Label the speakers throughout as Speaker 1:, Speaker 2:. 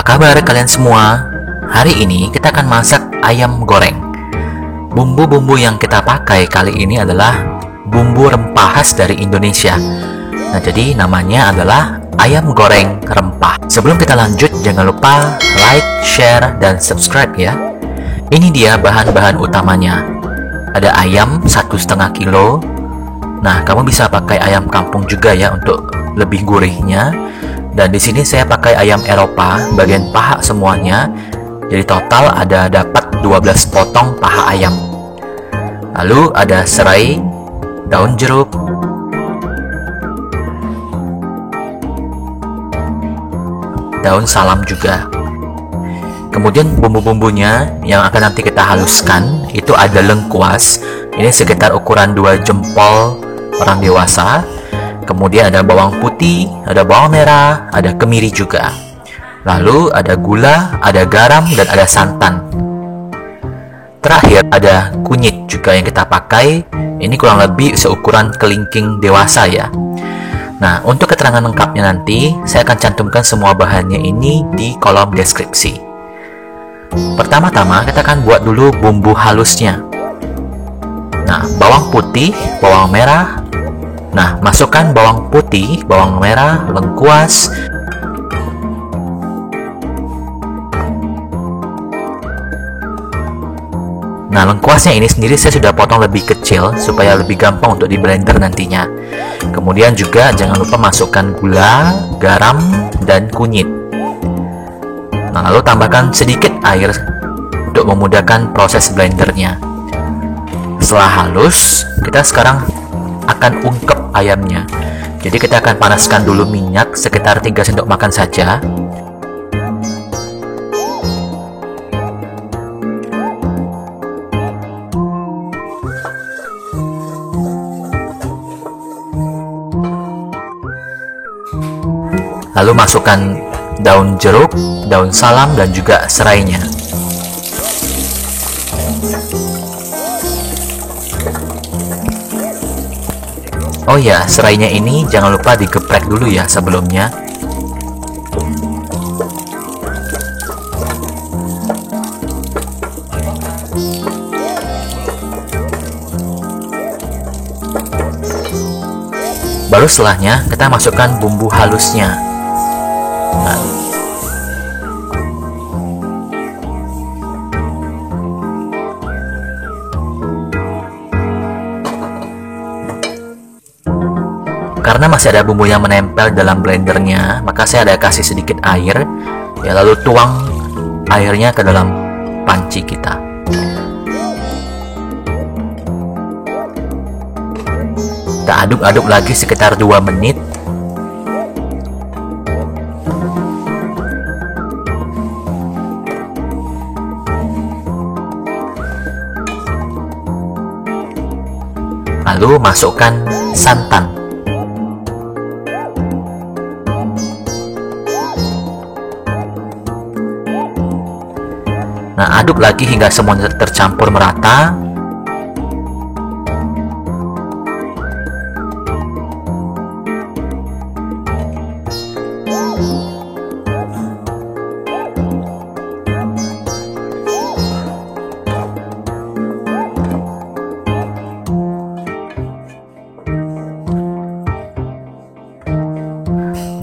Speaker 1: kabar kalian semua? Hari ini kita akan masak ayam goreng. Bumbu-bumbu yang kita pakai kali ini adalah bumbu rempah khas dari Indonesia. Nah, jadi namanya adalah ayam goreng rempah. Sebelum kita lanjut, jangan lupa like, share, dan subscribe ya. Ini dia bahan-bahan utamanya. Ada ayam 1,5 kilo. Nah, kamu bisa pakai ayam kampung juga ya untuk lebih gurihnya. Dan di sini saya pakai ayam Eropa, bagian paha semuanya. Jadi total ada dapat 12 potong paha ayam. Lalu ada serai, daun jeruk, daun salam juga. Kemudian bumbu-bumbunya yang akan nanti kita haluskan itu ada lengkuas. Ini sekitar ukuran 2 jempol orang dewasa. Kemudian ada bawang putih, ada bawang merah, ada kemiri juga. Lalu ada gula, ada garam, dan ada santan. Terakhir ada kunyit juga yang kita pakai. Ini kurang lebih seukuran kelingking dewasa ya. Nah, untuk keterangan lengkapnya nanti saya akan cantumkan semua bahannya ini di kolom deskripsi. Pertama-tama kita akan buat dulu bumbu halusnya. Nah, bawang putih, bawang merah. Nah, masukkan bawang putih, bawang merah, lengkuas. Nah, lengkuasnya ini sendiri saya sudah potong lebih kecil supaya lebih gampang untuk di blender nantinya. Kemudian juga jangan lupa masukkan gula, garam, dan kunyit. Nah, lalu tambahkan sedikit air untuk memudahkan proses blendernya. Setelah halus, kita sekarang akan ungkep ayamnya. Jadi kita akan panaskan dulu minyak sekitar 3 sendok makan saja. Lalu masukkan daun jeruk, daun salam, dan juga serainya. Oh ya, serainya ini jangan lupa digeprek dulu ya sebelumnya. Baru setelahnya kita masukkan bumbu halusnya. Nah, karena masih ada bumbu yang menempel dalam blendernya, maka saya ada kasih sedikit air ya, lalu tuang airnya ke dalam panci kita. Kita aduk-aduk lagi sekitar 2 menit. Lalu masukkan santan. Nah, aduk lagi hingga semuanya tercampur merata.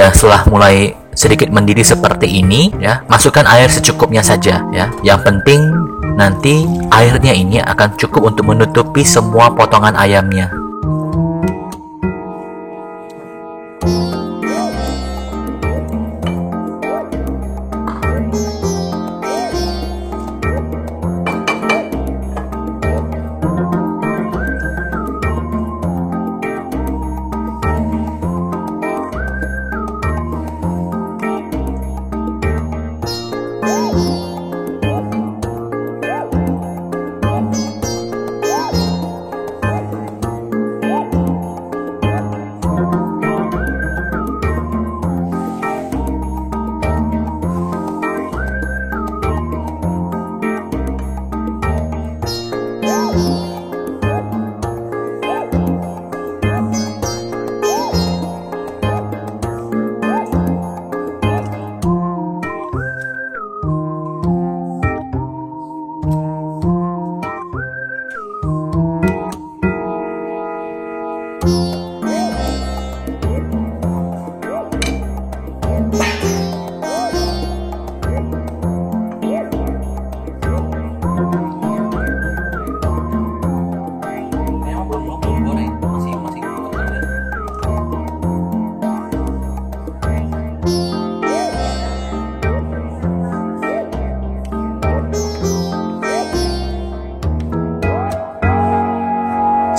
Speaker 1: Dan setelah mulai sedikit mendidih seperti ini ya, masukkan air secukupnya saja ya. Yang penting nanti airnya ini akan cukup untuk menutupi semua potongan ayamnya.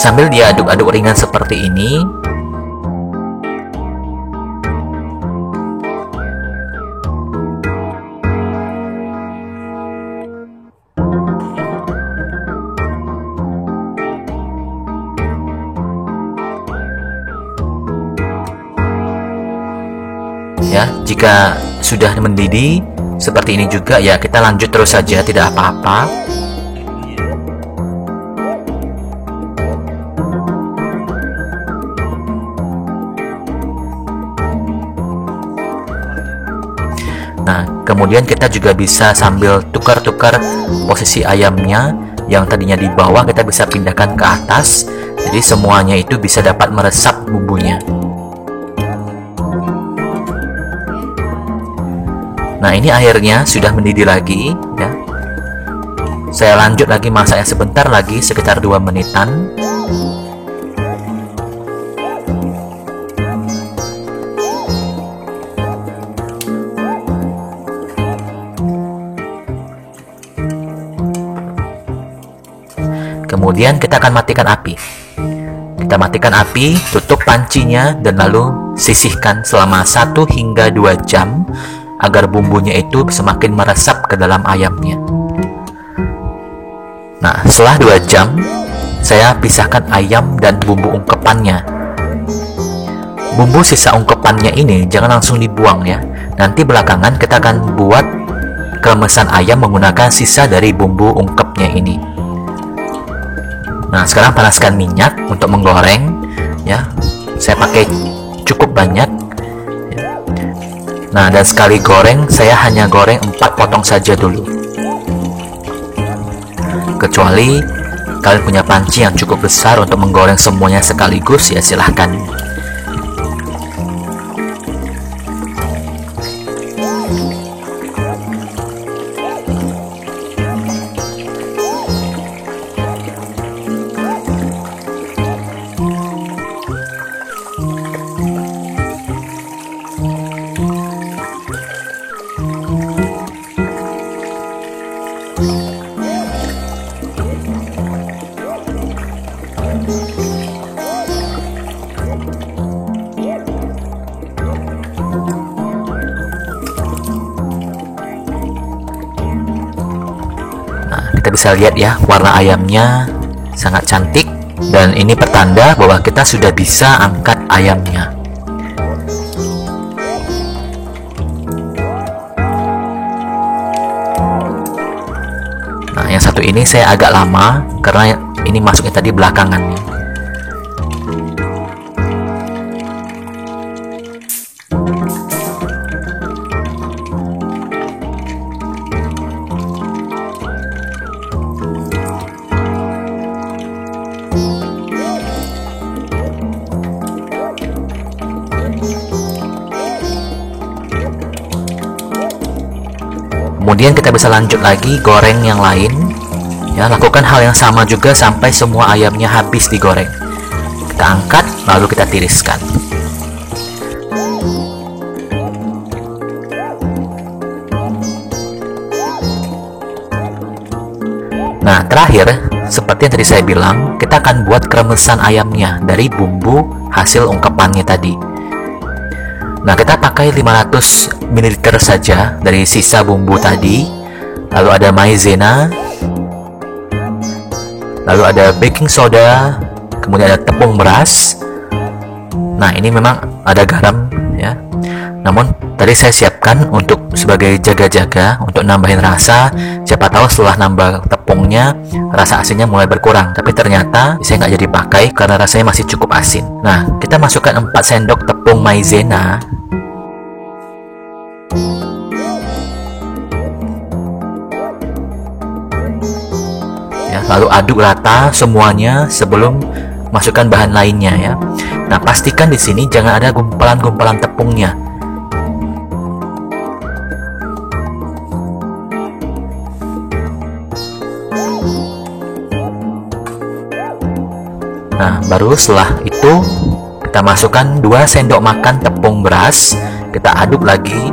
Speaker 1: Sambil diaduk-aduk ringan seperti ini, ya, jika sudah mendidih seperti ini juga ya, kita lanjut terus saja, tidak apa-apa. Nah, kemudian kita juga bisa sambil tukar-tukar posisi ayamnya, yang tadinya di bawah kita bisa pindahkan ke atas, jadi semuanya itu bisa dapat meresap bumbunya. Nah, ini airnya sudah mendidih lagi ya. Saya lanjut lagi masaknya sebentar lagi, sekitar 2 menitan. Kemudian kita akan matikan api. Kita matikan api, tutup pancinya, dan lalu sisihkan selama 1 hingga 2 jam agar bumbunya itu semakin meresap ke dalam ayamnya. Nah, setelah 2 jam, saya pisahkan ayam dan bumbu ungkepannya. Bumbu sisa ungkepannya ini jangan langsung dibuang ya. Nanti belakangan kita akan buat kremesan ayam menggunakan sisa dari bumbu ungkepnya ini. Nah, sekarang panaskan minyak untuk menggoreng ya. Saya pakai cukup banyak. Nah, dan sekali goreng saya hanya goreng 4 potong saja dulu. Kecuali kalian punya panci yang cukup besar untuk menggoreng semuanya sekaligus, ya silahkan. Kita bisa lihat ya, warna ayamnya sangat cantik, dan ini pertanda bahwa kita sudah bisa angkat ayamnya. Nah, yang satu ini saya agak lama karena ini masuknya tadi belakangan nih. Kemudian kita bisa lanjut lagi goreng yang lain ya, lakukan hal yang sama juga sampai semua ayamnya habis digoreng. Kita angkat lalu kita tiriskan. Nah, terakhir seperti yang tadi saya bilang, kita akan buat kremesan ayamnya dari bumbu hasil ungkepannya tadi. Nah, kita pakai 500 ml saja dari sisa bumbu tadi. Lalu ada maizena, lalu ada baking soda, kemudian ada tepung beras. Nah, ini memang ada garam ya. Namun tadi saya siapkan untuk sebagai jaga-jaga, untuk nambahin rasa. Siapa tahu setelah nambah tepungnya rasa asinnya mulai berkurang, tapi ternyata saya nggak jadi pakai karena rasanya masih cukup asin. Nah, kita masukkan 4 sendok tepung maizena. Ya, lalu aduk rata semuanya sebelum masukkan bahan lainnya ya. Nah, pastikan di sini jangan ada gumpalan-gumpalan tepungnya. Nah, baru setelah itu kita masukkan 2 sendok makan tepung beras, kita aduk lagi.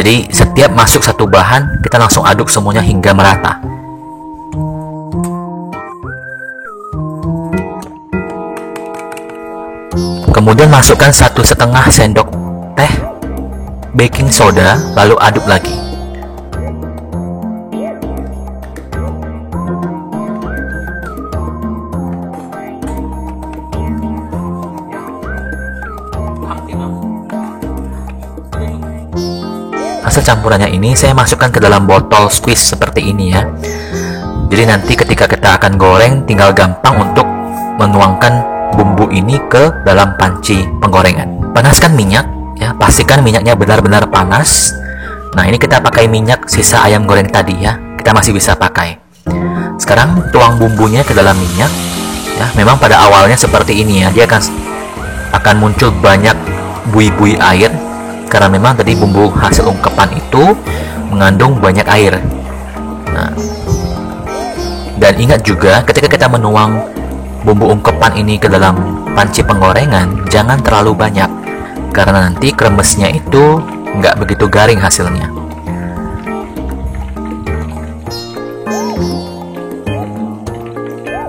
Speaker 1: Jadi setiap masuk satu bahan, kita langsung aduk semuanya hingga merata. Kemudian masukkan 1,5 sendok teh baking soda, lalu aduk lagi. Hasil campurannya ini saya masukkan ke dalam botol squeeze seperti ini ya. Jadi nanti ketika kita akan goreng, tinggal gampang untuk menuangkan bumbu ini ke dalam panci penggorengan. Panaskan minyak ya, pastikan minyaknya benar-benar panas. Nah, ini kita pakai minyak sisa ayam goreng tadi ya, kita masih bisa pakai. Sekarang tuang bumbunya ke dalam minyak ya. Memang pada awalnya seperti ini ya, dia akan muncul banyak buih-buih air karena memang tadi bumbu hasil ungkepan itu mengandung banyak air. Nah, dan ingat juga ketika kita menuang bumbu ungkepan ini ke dalam panci penggorengan, jangan terlalu banyak karena nanti kremesnya itu nggak begitu garing hasilnya.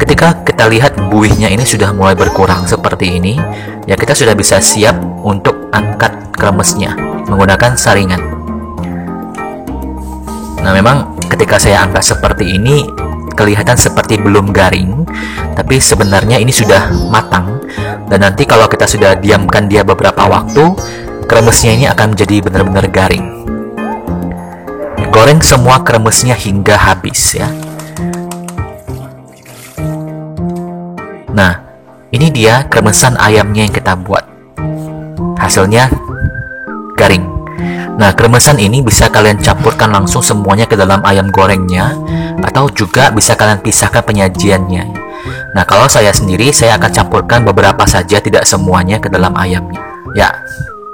Speaker 1: Ketika kita lihat buihnya ini sudah mulai berkurang seperti ini, ya kita sudah bisa siap untuk angkat kremesnya menggunakan saringan. Nah, memang ketika saya angkat seperti ini kelihatan seperti belum garing, tapi sebenarnya ini sudah matang. Dan nanti kalau kita sudah diamkan dia beberapa waktu, kremesnya ini akan menjadi benar-benar garing. Goreng semua kremesnya hingga habis ya. Nah, ini dia kremesan ayamnya yang kita buat. Hasilnya garing. Nah, kremesan ini bisa kalian campurkan langsung semuanya ke dalam ayam gorengnya, atau juga bisa kalian pisahkan penyajiannya. Nah, kalau saya sendiri, saya akan campurkan beberapa saja, tidak semuanya ke dalam ayamnya. Ya,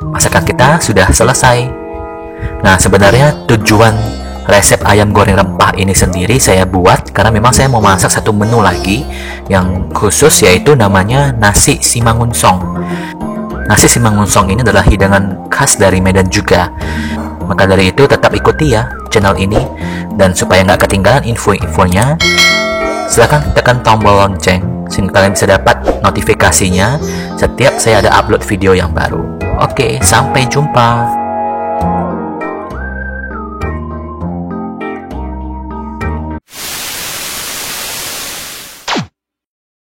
Speaker 1: masakan kita sudah selesai. Nah, sebenarnya tujuan resep ayam goreng rempah ini sendiri saya buat karena memang saya mau masak satu menu lagi yang khusus, yaitu namanya nasi simangunsong. Nasi simangunsong ini adalah hidangan khas dari Medan juga. Maka dari itu tetap ikuti ya channel ini, dan supaya nggak ketinggalan info-infonya, silahkan tekan tombol lonceng sehingga kalian bisa dapat notifikasinya setiap saya ada upload video yang baru. Oke, sampai jumpa.